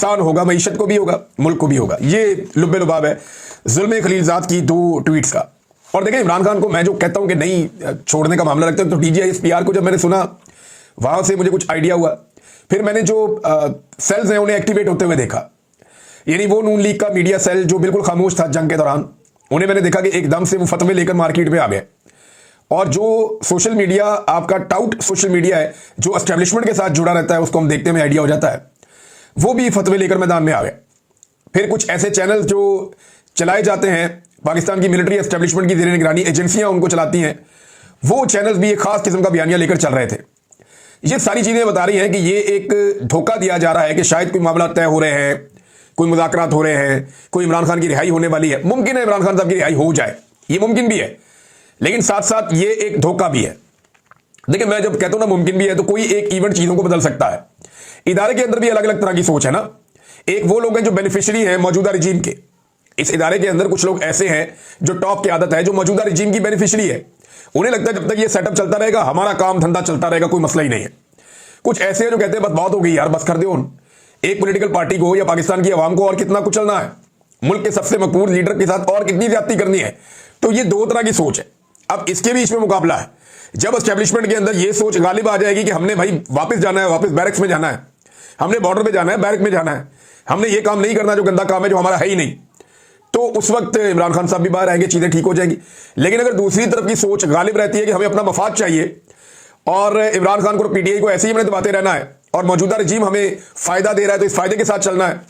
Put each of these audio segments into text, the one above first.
नुकसान होगा, मईशत को भी होगा, मुल्क को भी होगा। ये लुब्बे लुबाब है जुल्म खलीलजाद की 2 ट्वीट्स का। और देखें, इमरान खान को मैं जो कहता हूं कि नहीं छोड़ने का मामला रखते हैं, तो DGISPR को जब मैंने सुना वहां से मुझे कुछ आइडिया हुआ। फिर मैंने जो सेल्स हैं उन्हें एक्टिवेट होते हुए देखा, यानी वो नून लीग का मीडिया सेल जो बिल्कुल खामोश था जंग के दौरान, उन्हें मैंने देखा कि एकदम से वो फतवे लेकर मार्केट में आ गए। और जो सोशल मीडिया आपका टाउट सोशल मीडिया है जो एस्टेब्लिशमेंट के साथ जुड़ा रहता है, उसको हम देखते में आइडिया हो जाता है, वो भी फतवे लेकर मैदान में आ गए। फिर कुछ ऐसे चैनल जो चलाए जाते हैं, पाकिस्तान की मिलिट्री एस्टेब्लिशमेंट की ज़ेर निगरानी एजेंसियां उनको चलाती हैं, वो चैनल्स भी एक खास किस्म का बयानिया लेकर चल रहे थे। ये सारी चीज़ें बता रही हैं कि ये एक धोखा दिया जा रहा है कि शायद कोई मामला तय हो रहे हैं, कोई मुज़ाकरात हो रहे हैं, कोई इमरान खान की रिहाई होने वाली है। मुमकिन है इमरान खान साहब की रिहाई हो जाए, ये मुमकिन भी है, लेकिन साथ साथ ये एक धोखा भी है। देखिए, मैं जब कहता हूं ना मुमकिन भी है, तो कोई एक इवेंट चीज़ों को बदल सकता है। इदारे के अंदर भी अलग अलग तरह की सोच है ना। एक वो लोग हैं जो बेनिफिशियरी हैं मौजूदा रिजीम के। इस इदारे के अंदर कुछ लोग ऐसे हैं जो टॉप की आदत है, जो मौजूदा रिजीम की बेनिफिशियरी है। उन्हें लगता है जब तक ये सेटअप चलता रहेगा, हमारा काम धंधा चलता रहेगा, कोई मसला ही नहीं है। कुछ ऐसे हैं जो कहते हैं बस बहुत हो गई यार, बस कर दो। एक पॉलिटिकल पार्टी को या पाकिस्तान की आवाम को और कितना कुचलना है, मुल्क के सबसे मकबूल लीडर के साथ और कितनी ज्यादती करनी है। तो ये 2 तरह की सोच है। अब इसके बीच में मुकाबला है। जब एस्टेब्लिशमेंट के अंदर ये सोच गालिब आ जाएगी कि हमने भाई वापस जाना है, वापस बैरक्स में जाना है, हमने बॉर्डर पे जाना है, बैरक में जाना है, हमने ये काम नहीं करना जो गंदा काम है, जो हमारा है ही नहीं, तो उस वक्त इमरान खान साहब भी बाहर आएंगे, चीजें ठीक हो जाएंगी। लेकिन अगर दूसरी तरफ की सोच गालिब रहती है कि हमें अपना मफाद चाहिए और इमरान खान को, PTI को ऐसे ही हमने दबाते रहना है और मौजूदा रजीम हमें फायदा दे रहा है तो इस फायदे के साथ चलना है,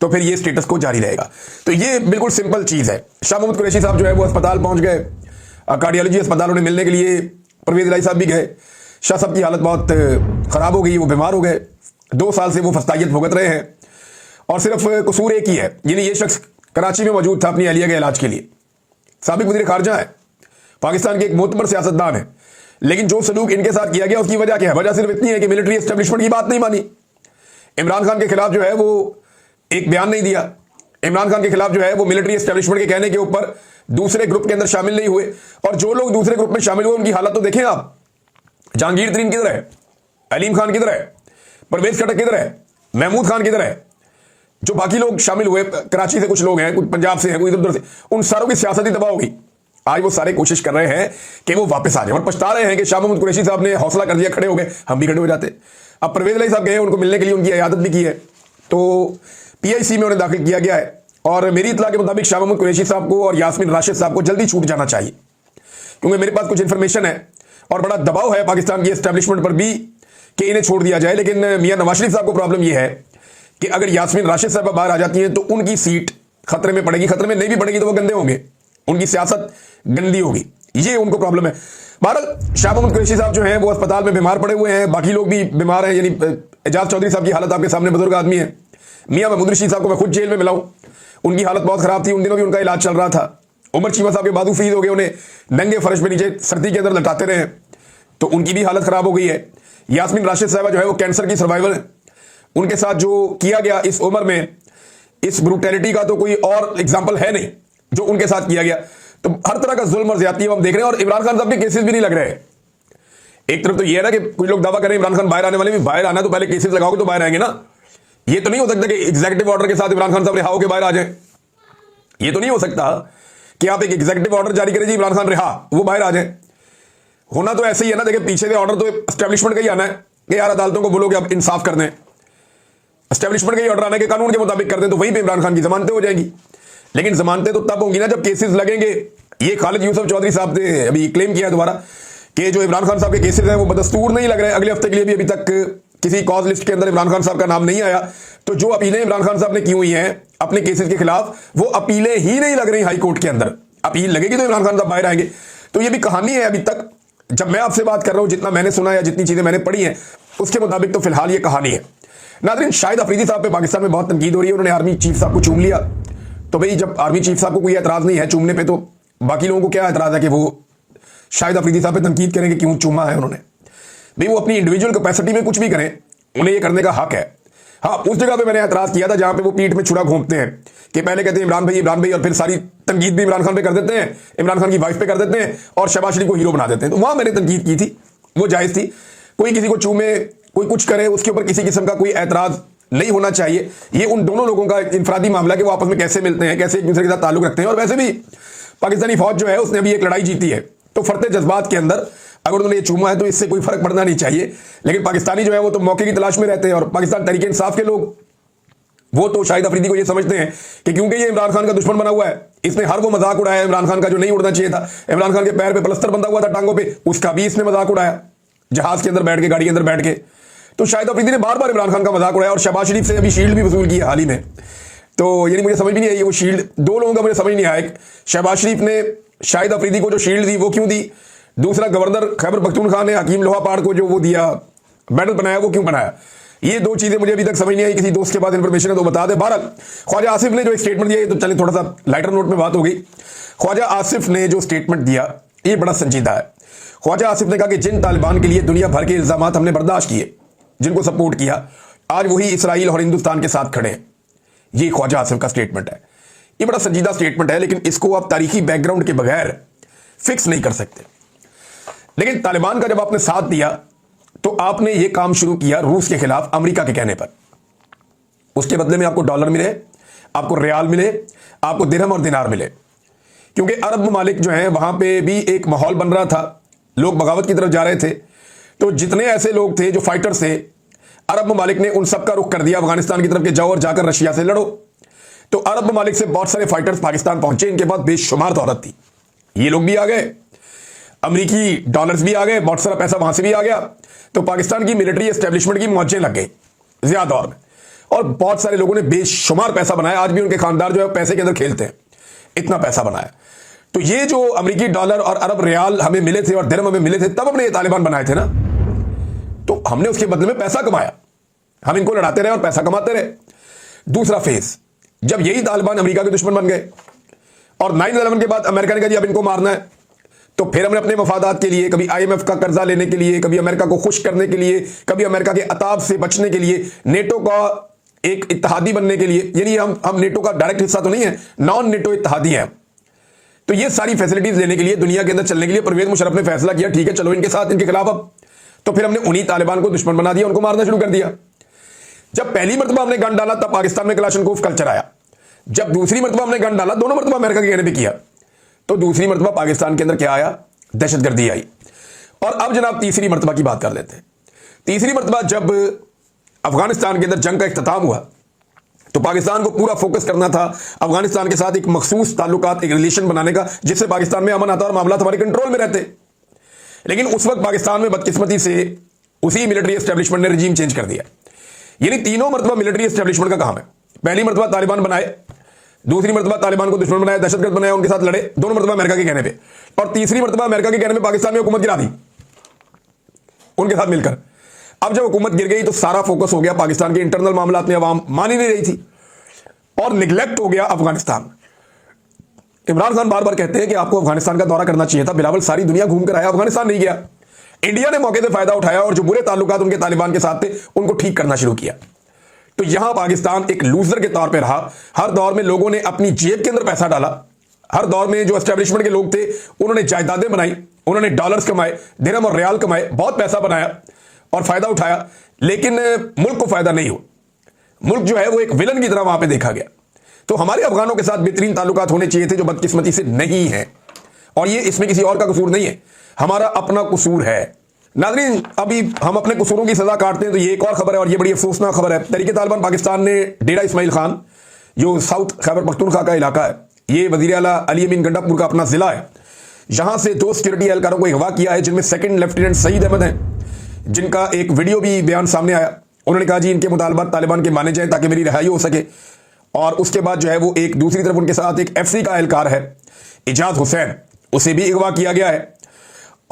तो फिर ये स्टेटस को जारी रहेगा। तो ये बिल्कुल सिंपल चीज है। शाह मोहम्मद कुरैशी साहब जो है वो अस्पताल पहुंच गए, कार्डियोलॉजी अस्पताल उन्हें मिलने के लिए परवेज इलाही साहब भी गए। शाह साहब की हालत बहुत खराब हो गई, वो बीमार हो गए। 2 साल से वो फस्तायत भुगत रहे हैं और सिर्फ कसूर एक ही है, यानी ये शख्स कराची में मौजूद था अपनी अहलिया के इलाज के लिए। साबिक वज़ीर खारजा है, पाकिस्तान के एक मोतबर सियासतदान है, लेकिन जो सलूक इनके साथ किया गया उसकी वजह क्या है? वजह सिर्फ इतनी है कि मिलिट्री एस्टेब्लिशमेंट की बात नहीं मानी, इमरान खान के खिलाफ जो है वो एक बयान नहीं दिया, इमरान खान के खिलाफ जो है वो मिलिट्री एस्टेब्लिशमेंट के कहने के ऊपर दूसरे ग्रुप के अंदर शामिल नहीं हुए। और जो लोग दूसरे ग्रुप में शामिल हुए उनकी हालत तो देखें आप। जहांगीर तरीन किधर है, अलीम खान किधर है, परवेज खटक किधर है, महमूद खान किधर है, जो बाकी लोग शामिल हुए, कराची से कुछ लोग हैं, कुछ पंजाब से हैं, कोई इधर उधर से, उन सारों की सियासती तबाह होगी। आज वो सारे कोशिश कर रहे हैं कि वो वापस आ जाए और पछता रहे हैं कि शाह मोहम्मद कुरैशी साहब ने हौसला कर दिया, खड़े हो गए, हम भी खड़े हो जाते। अब परवेज इलाही साहब गए, उनको मिलने के लिए उनकी इयादत भी की है, तो PIC में उन्हें दाखिल किया गया है। और मेरी इत्तला के मुताबिक शाह मोहम्मद कुरैशी साहब को और यास्मीन राशिद साहब को जल्दी छूट जाना चाहिए, क्योंकि मेरे पास कुछ इंफॉर्मेशन है और बड़ा दबाव है पाकिस्तान की एस्टेब्लिशमेंट पर भी कि इन्हें छोड़ दिया जाए। लेकिन मियां नवाज शरीफ साहब को प्रॉब्लम यह है कि अगर यास्मीन राशिद साहब बाहर आ जाती हैं तो उनकी सीट खतरे में पड़ेगी, खतरे में नहीं भी पड़ेगी तो वो गंदे होंगे, उनकी सियासत गंदी होगी, ये उनको प्रॉब्लम है। बहरहाल शाह मोहम्मद कुरैशी साहब जो हैं वो अस्पताल में बीमार पड़े हुए हैं, बाकी लोग भी बीमार हैं, यानी एजाज चौधरी साहब की हालत आपके सामने, बुजुर्ग आदमी है। मियां महमूद रशीद साहब को मैं खुद जेल में मिला हूं, उनकी हालत बहुत खराब थी, उन दिनों भी उनका इलाज चल रहा था। उमर चीमा साहब के बाजू फ्रीज हो गए, उन्हें नंगे फर्श में नीचे सर्दी के अंदर लटाते रहे, तो उनकी भी हालत खराब हो गई है। यास्मीन राशिद साहबा जो है वो कैंसर की सर्वाइवर है, उनके साथ जो किया गया इस उम्र में, इस ब्रूटैलिटी का तो कोई और एग्जाम्पल है नहीं जो उनके साथ किया गया। तो हर तरह का जुल्म और ज्यादती हम देख रहे हैं और इमरान खान साहब के केसेस भी नहीं लग रहे हैं। एक तरफ तो ये है ना कि कुछ लोग दावा करें इमरान खान बाहर आने वाले, भी बाहर आना तो पहले केसेस लगाओगे तो बाहर आएंगे ना। ये तो नहीं हो सकता कि एग्जीक्यूटिव ऑर्डर के साथ इमरान खान साहब रिहा होकर बाहर आ जाए, ये तो नहीं हो सकता कि आप एक एग्जीक्यूटिव ऑर्डर जारी करें जी इमरान खान रिहा, वो बाहर आ जाए। होना तो ऐसे ही है ना, देखिए पीछे से ऑर्डर तो एस्टेब्लिशमेंट का ही आना है कि यार अदालतों को बोलो कि आप इंसाफ कर दें, एस्टेब्लिशमेंट का ही ऑर्डर आने के कानून के मुताबिक कर दें, तो वहीं पे इमरान खान की जमानतें हो जाएंगी। लेकिन जमानतें तो तब होंगी ना जब केसेस लगेंगे। ये खालिद यूसुफ चौधरी साहब ने अभी क्लेम किया दोबारा कि जो इमरान खान साहब के केसेस हैं वो बदस्तूर नहीं लग रहे हैं। अगले हफ्ते के लिए भी अभी तक किसी कॉज लिस्ट के अंदर इमरान खान साहब का नाम नहीं आया। तो जो अपीलें इमरान खान साहब ने की हुई हैं अपने केसेस के खिलाफ, वो अपीलें ही नहीं लग रही हाई कोर्ट के अंदर। अपील लगेगी तो इमरान खान साहब बाहर आएंगे। तो ये भी कहानी है। अभी तक जब मैं आपसे बात कर रहा हूं, जितना मैंने सुना या जितनी चीजें मैंने पढ़ी हैं उसके मुताबिक तो फिलहाल ये कहानी है। नाज़रीन, शाहिद अफरीदी साहब पे पाकिस्तान में बहुत तनकीद हो रही है, उन्होंने आर्मी चीफ साहब को चूम लिया। तो भाई जब आर्मी चीफ साहब को कोई एतराज नहीं है चूमने पे, तो बाकी लोगों को क्या एतराज है कि वो शाहिद अफरीदी साहब पे तनकीद करें कि क्यों चूमा है उन्होंने। भाई वो अपनी इंडिविजुअल कैपेसिटी में कुछ भी करें, उन्हें ये करने का हक है। हाँ, उस जगह पे मैंने एतराज किया था जहां पे वो पीठ में छुरा घूमते हैं कि पहले कहते हैं इमरान भाई, और फिर सारी तनकीद भी इमरान खान पे कर देते हैं, इमरान खान की वाइफ पे कर देते हैं और शहबाज शरीफ को हीरो बना देते हैं। तो वहां मैंने तनकीद की थी, वो जायज थी। कोई किसी को चूमे, कोई कुछ करे, उसके ऊपर किसी किस्म का कोई एतराज नहीं होना चाहिए। ये उन दोनों लोगों का इनफरादी मामला है कि वो आपस में कैसे मिलते हैं, कैसे एक दूसरे के साथ ताल्लुक रखते हैं। और वैसे भी पाकिस्तानी फौज जो है उसने अभी एक लड़ाई जीती है, तो फरते जज्बात के अंदर अगर उन्होंने ये चूमा है तो इससे कोई फर्क पड़ना नहीं चाहिए। लेकिन पाकिस्तानी जो है वो तो मौके की तलाश में रहते हैं, और पाकिस्तान तहरीक इंसाफ के लोग वो तो शाहिद अफरीदी को ये समझते हैं कि क्योंकि ये इमरान खान का दुश्मन बना हुआ है, इसने हर वो मजाक उड़ाया इमरान खान का जो नहीं उड़ना चाहिए था। इमरान खान के पैर पे प्लस्तर बंधा हुआ था टांगों पे, उसका भी इसने मजाक उड़ाया, जहाज के अंदर बैठ के, गाड़ी के अंदर बैठ के। तो शाहिद अफरीदी ने बार बार इमरान खान का मजाक उड़ाया, और शहबाज शरीफ से अभी शील्ड भी वसूल की है हाल ही में। तो यानी मुझे समझ भी नहीं आई वो शील्ड, दो लोगों का मुझे समझ नहीं आया। शहबाज शरीफ ने शाहिद अफरीदी को जो शील्ड दी वो क्यों दी, दूसरा गवर्नर खैबर पख्तूनख्वा ने हकीम लोहापाड़ को जो वो दिया, मेडल बनाया, वो क्यों बनाया। ये दो चीजें मुझे अभी तक समझ नहीं आई। किसी दोस्त के पास इंफॉर्मेशन है तो बता दे। बहरहाल ख्वाजा आसिफ ने जो स्टेटमेंट दिया, ये तो चले थोड़ा सा लाइटर नोट में बात हो गई। ख्वाजा आसिफ ने जो स्टेटमेंट दिया ये बड़ा संजीदा है। ख्वाजा आसिफ ने कहा कि जिन तालिबान के लिए दुनिया भर के इल्जाम हमने बर्दाश्त किए, जिनको सपोर्ट किया, आज वही इसराइल और हिंदुस्तान के साथ खड़े हैं। ये ख्वाजा आसिफ का स्टेटमेंट है। ये बड़ा संजीदा स्टेटमेंट है, लेकिन इसको आप तारीखी बैकग्राउंड के बगैर फिक्स नहीं कर सकते। लेकिन तालिबान का जब आपने साथ दिया तो आपने यह काम शुरू किया रूस के खिलाफ अमेरिका के कहने पर। उसके बदले में आपको डॉलर मिले, आपको रियाल मिले, आपको दिरहम और दिनार मिले, क्योंकि अरब ममालिक जो हैं वहां पे भी एक माहौल बन रहा था, लोग बगावत की तरफ जा रहे थे। तो जितने ऐसे लोग थे जो फाइटर्स थे, अरब ममालिक ने उन सबका रुख कर दिया अफगानिस्तान की तरफ के जाओ और जाकर रशिया से लड़ो। तो अरब ममालिक से बहुत सारे फाइटर्स पाकिस्तान पहुंचे, इनके पास बेशुमार दौलत थी। ये लोग भी आ गए, अमेरिकी डॉलर्स भी आ गए, बहुत सारा पैसा वहां से भी आ गया। तो पाकिस्तान की मिलिट्री एस्टेब्लिशमेंट की मौजें लग गई ज्यादा दौर में, और बहुत सारे लोगों ने बेशुमार पैसा बनाया। आज भी उनके खानदार जो है पैसे के अंदर खेलते हैं, इतना पैसा बनाया। तो ये जो अमेरिकी डॉलर और अरब रियाल हमें मिले थे और दिरहम हमें मिले थे, तब हमने ये तालिबान बनाए थे ना। तो हमने उसके बदले में पैसा कमाया, हम इनको लड़ाते रहे और पैसा कमाते रहे। दूसरा फेज, जब यही तालिबान अमेरिका के दुश्मन बन गए और 9/11 के बाद अमेरिका ने कहा जी अब इनको मारना है, तो फिर हमने अपने मफादात के लिए, कभी IMF का कर्जा लेने के लिए, कभी अमेरिका को खुश करने के लिए, कभी अमेरिका के अताब से बचने के लिए, नेटो का एक इत्तेहादी बनने के लिए, यानी हम नेटो का डायरेक्ट हिस्सा तो नहीं है, नॉन नेटो इत्तेहादी है। तो ये सारी फैसिलिटीज लेने के लिए, दुनिया के अंदर चलने के लिए परवेज मुशर्रफ ने फैसला किया, ठीक है चलो इनके साथ, इनके खिलाफ अब। तो फिर हमने उन्हीं तालिबान को दुश्मन बना दिया, उनको मारना शुरू कर दिया। जब पहली मरतबा हमने गन डाला तब पाकिस्तान में कलाशनकोव कल्चर आया। जब दूसरी मरतबा हमने गन डाला, दोनों मरतबा अमेरिका के कहने पर किया, तो दूसरी मरतबा पाकिस्तान के अंदर क्या आया, दहशतगर्दी आई। और अब जनाब तीसरी मरतबा की बात कर लेते हैं। तीसरी मरतबा जब अफगानिस्तान के अंदर जंग का इख्तिताम हुआ, तो पाकिस्तान को पूरा फोकस करना था अफगानिस्तान के साथ एक मखसूस ताल्लुकात, एक रिलेशन बनाने का, जिससे पाकिस्तान में अमन आता और मामला हमारे कंट्रोल में रहते। लेकिन उस वक्त पाकिस्तान में बदकिस्मती से उसी मिलिट्री एस्टेब्लिशमेंट ने रजीम चेंज कर दिया। यानी तीनों मरतबा मिलिट्री एस्टेब्लिशमेंट का काम है। पहली मरतबा तालिबान बनाए, दूसरी मरतबा तालिबान को दुश्मन बनाया, दहशतगर्द बनाया, उनके साथ लड़े, दोनों मरतबा अमेरिका के कहने पे, और तीसरी मरतबा अमेरिका के कहने पे पाकिस्तान में हुकूमत गिरा दी उनके साथ मिलकर। अब जब हुकूमत गिर गई तो सारा फोकस हो गया पाकिस्तान के इंटरनल मामलात में, अवाम मान ही नहीं रही थी और निगलेक्ट हो गया अफगानिस्तान। इमरान खान बार बार कहते हैं कि आपको अफगानिस्तान का दौरा करना चाहिए था। बिलावल सारी दुनिया घूम कर आया, अफगानिस्तान नहीं गया। इंडिया ने मौके से फायदा उठाया और जो बुरे ताल्लुकात उनके तालिबान के साथ थे उनको ठीक करना शुरू किया। तो यहां पाकिस्तान एक लूजर के तौर पे रहा। हर दौर में लोगों ने अपनी जेब के अंदर पैसा डाला। हर दौर में जो एस्टेब्लिशमेंट के लोग थे उन्होंने जायदादें बनाई, उन्होंने डॉलर्स कमाए, दिरहम और रियाल कमाए, बहुत पैसा बनाया और फायदा उठाया, लेकिन मुल्क को फायदा नहीं हुआ। मुल्क जो है वो एक विलन की तरह वहां पे देखा गया। तो हमारे अफगानों के साथ बेहतरीन ताल्लुकात होने चाहिए थे, जो बदकिस्मती से नहीं है। और ये इसमें किसी और का कसूर नहीं है, हमारा अपना कसूर है। नाज़रीन, अभी हम अपने कसूरों की सजा काटते हैं तो ये एक और खबर है, और ये बड़ी अफसोसनाक खबर है। तहरीक तालिबान पाकिस्तान ने डेरा इस्माइल खान, जो साउथ खैबर पख्तूनख्वा का इलाका है, ये वज़ीर आला अली अमीन गंडापुर का अपना जिला है, जहां से 2 सिक्योरिटी एहलकारों को अगवा किया है, जिनमें सेकंड लेफ्टिनेंट सईद अहमद हैं, जिनका एक वीडियो भी बयान सामने आया। उन्होंने कहा जी इनके मुतालबात तालिबान के माने जाए ताकि मेरी रिहाई हो सके। और उसके बाद जो है वो एक दूसरी तरफ उनके साथ एक FC का एहलकार है इजाज हुसैन, उसे भी अगवा किया गया है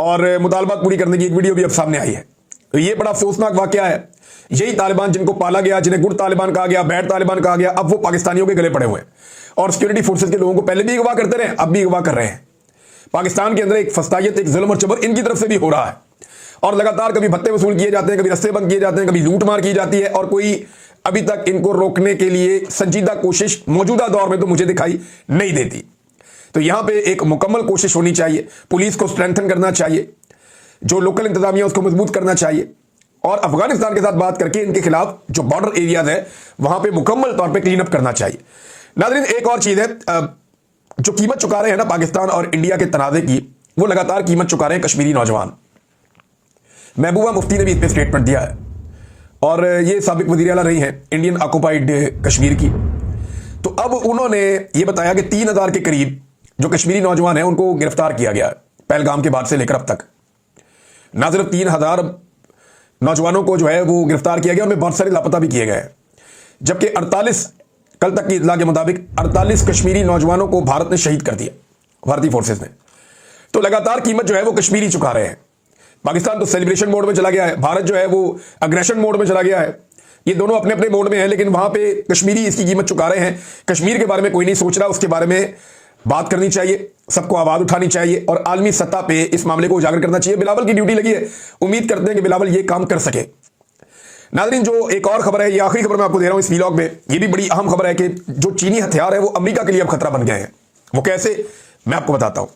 और मुतालबात पूरी करने की एक वीडियो भी अब सामने आई है। तो ये बड़ा अफसोसनाक वाकया है। यही तालिबान जिनको पाला गया, जिन्हें गुड तालिबान कहा गया, बैड तालिबान कहा गया, अब वो पाकिस्तानियों के गले पड़े हुए हैं और सिक्योरिटी फोर्सेज के लोगों को पहले भी अगवा करते रहे, अब भी अगवा कर रहे हैं। पाकिस्तान के अंदर एक फस्तायत, एक जुल्म और जबर इनकी तरफ से भी हो रहा है और लगातार कभी भत्ते वसूल किए जाते हैं, कभी रस्ते बंद किए जाते हैं, कभी लूटमार की जाती है और कोई अभी तक इनको रोकने के लिए संजीदा कोशिश मौजूदा दौर में तो मुझे दिखाई नहीं देती। तो यहां पे एक मुकम्मल कोशिश होनी चाहिए, पुलिस को स्ट्रेंथन करना चाहिए, जो लोकल इंतजामिया उसको मजबूत करना चाहिए, और अफगानिस्तान के साथ बात करके इनके खिलाफ जो बॉर्डर एरियाज है वहां पे मुकम्मल तौर पे क्लीन अप करना चाहिए। नाज़रीन, एक और चीज है, जो कीमत चुका रहे हैं ना पाकिस्तान और इंडिया के तनाज़े की, वो लगातार कीमत चुका रहे हैं कश्मीरी नौजवान। महबूबा मुफ्ती ने भी इस पर स्टेटमेंट दिया है और ये साबिक वज़ीर आला रही हैं इंडियन ऑक्युपाइड कश्मीर की। तो अब उन्होंने ये बताया कि 3000 के करीब जो कश्मीरी नौजवान हैं उनको गिरफ्तार किया गया है पहलगाम के बाद से लेकर अब तक। ना सिर्फ 3000 नौजवानों को जो है वो गिरफ्तार किया गया, उनमें बहुत सारे लापता भी किए गए हैं, जबकि 48 कल तक की इतला के मुताबिक 48 कश्मीरी नौजवानों को भारत ने शहीद कर दिया, भारतीय फोर्सेस ने। तो लगातार कीमत जो है वो कश्मीरी चुका रहे हैं। पाकिस्तान तो सेलिब्रेशन मोड में चला गया है, भारत जो है वो अग्रेशन मोड में चला गया है। ये दोनों अपने अपने मोड में हैं, लेकिन वहां पे कश्मीरी इसकी कीमत चुका रहे हैं। कश्मीर के बारे में कोई नहीं सोच रहा, उसके बारे में बात करनी चाहिए, सबको आवाज उठानी चाहिए और आलमी सतह पे इस मामले को उजागर करना चाहिए। बिलावल की ड्यूटी लगी है, उम्मीद करते हैं कि बिलावल ये काम कर सके। नाज़रीन, जो एक और खबर है, ये आखिरी खबर मैं आपको दे रहा हूं इस व्लॉग में, ये भी बड़ी अहम खबर है कि जो चीनी हथियार है वो अमेरिका के लिए अब खतरा बन गए हैं। वो कैसे, मैं आपको बताता हूं।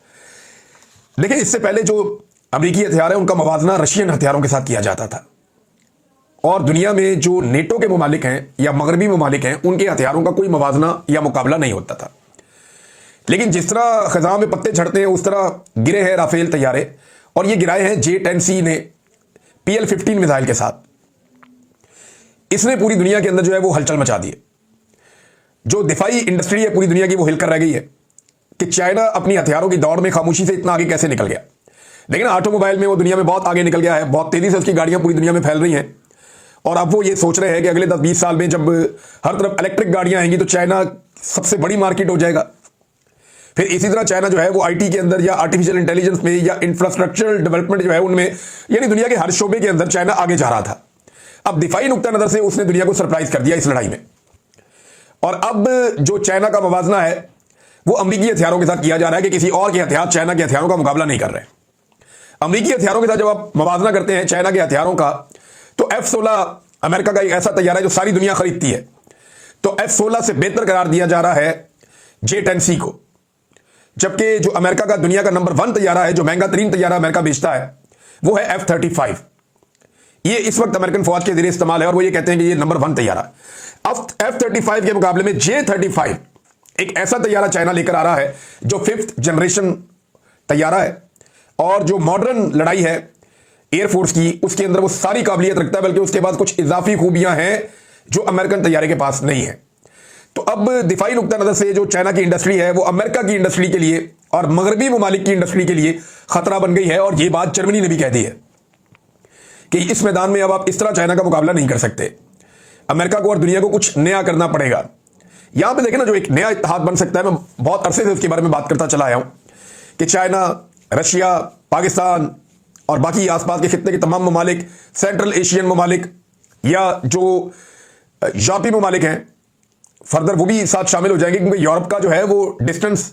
देखिए, इससे पहले जो अमेरिकी हथियार है उनका मवाजना रशियन हथियारों के साथ किया जाता था, और दुनिया में जो नेटो के ममालिक हैं या मगरबी ममालिक हैं उनके हथियारों का कोई मवाजना या मुकाबला नहीं होता था। लेकिन जिस तरह खज़ां में पत्ते झड़ते हैं उस तरह गिरे हैं राफेल तैयारे, और ये गिराए हैं J-10C ने PL-15 मिसाइल के साथ। इसने पूरी दुनिया के अंदर जो है वो हलचल मचा दी है। जो दिफाई इंडस्ट्री है पूरी दुनिया की वो हिलकर रह गई है कि चाइना अपनी हथियारों की दौड़ में खामोशी से इतना आगे कैसे निकल गया। लेकिन ऑटोमोबाइल में वो दुनिया में बहुत आगे निकल गया है, बहुत तेजी से उसकी गाड़ियां पूरी दुनिया में फैल रही हैं, और अब वो ये सोच रहे हैं कि अगले 10-20 साल में जब हर तरफ इलेक्ट्रिक गाड़ियां आएंगी तो चाइना सबसे बड़ी मार्केट हो जाएगा। फिर इसी तरह चाइना जो है वो आईटी के अंदर या आर्टिफिशियल इंटेलिजेंस में या इंफ्रास्ट्रक्चरल डेवलपमेंट जो है उनमें, यानी दुनिया के हर शोबे के अंदर चाइना आगे जा रहा था। अब दिफाई नुक्ता नजर से उसने दुनिया को सरप्राइज कर दिया इस लड़ाई में, और अब जो चाइना का मवाजना है वो अमेरिकी हथियारों के साथ किया जा रहा है कि किसी और के हथियार चाइना के हथियारों का मुकाबला नहीं कर रहे। अमेरिकी हथियारों के साथ जब आप मवाजना करते हैं चाइना के हथियारों का, तो F-16 अमेरिका का एक ऐसा तैयारा है जो सारी दुनिया खरीदती है, तो F-16 से बेहतर करार दिया जा रहा है J-10C को। जबकि जो अमेरिका का दुनिया का नंबर 1 तैयारा है, जो महंगा तरीन तैयारा अमेरिका बेचता है, वो है F-35। ये इस वक्त अमेरिकन फौज के जरिए इस्तेमाल है, और वो ये कहते हैं कि ये नंबर 1 तैयारा। अब F-35 के मुकाबले में J-35 एक ऐसा तैयारा चाइना लेकर आ रहा है जो 5th जनरेशन तैयारा है, और जो मॉडर्न लड़ाई है एयरफोर्स की उसके अंदर वो सारी काबिलियत रखता है, बल्कि उसके पास कुछ इजाफी खूबियां हैं जो अमेरिकन तैयारे के पास नहीं है। तो अब दिफाई नुक्ता नजर से जो चाइना की इंडस्ट्री है वो अमेरिका की इंडस्ट्री के लिए और मगरबी ममालिक की इंडस्ट्री के लिए खतरा बन गई है, और ये बात जर्मनी ने भी कह दी है कि इस मैदान में अब आप इस तरह चाइना का मुकाबला नहीं कर सकते। अमेरिका को और दुनिया को कुछ नया करना पड़ेगा। यहां पे देखें ना, जो एक नया इत्तेहाद बन सकता है, मैं बहुत अरसे से उसके बारे में बात करता चला आया हूं कि चाइना, रशिया, पाकिस्तान और बाकी आसपास के खित्ते के तमाम ममालिक, सेंट्रल एशियन ममालिक या जो यूरोपीय ममालिक हैं, फर्दर वो भी साथ शामिल हो जाएंगे, क्योंकि यूरोप का जो है वो डिस्टेंस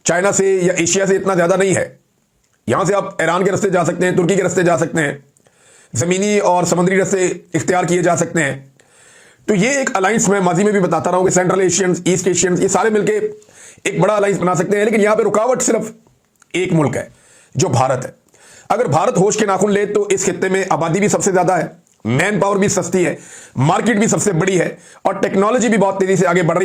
चाइना से या एशिया से इतना ज्यादा नहीं है। यहां से आप ईरान के रास्ते जा सकते हैं, तुर्की के रास्ते जा सकते हैं, जमीनी और समुद्री रास्ते इख्तियार किए जा सकते हैं। तो ये एक अलायंस मैं माजी में भी बताता रहा हूं कि सेंट्रल एशियंस, ईस्ट एशियंस, ये सारे मिलके एक बड़ा अलायंस बना सकते हैं। लेकिन यहां पे रुकावट सिर्फ एक मुल्क है, जो भारत है। अगर भारत होश के नाखून ले तो इस खित्ते में आबादी भी सबसे ज्यादा है, मैन पावर भी सस्ती है, मार्केट भी सबसे बड़ी है, और टेक्नोलॉजी भी बहुत तेजी से आगे बढ़ रही है।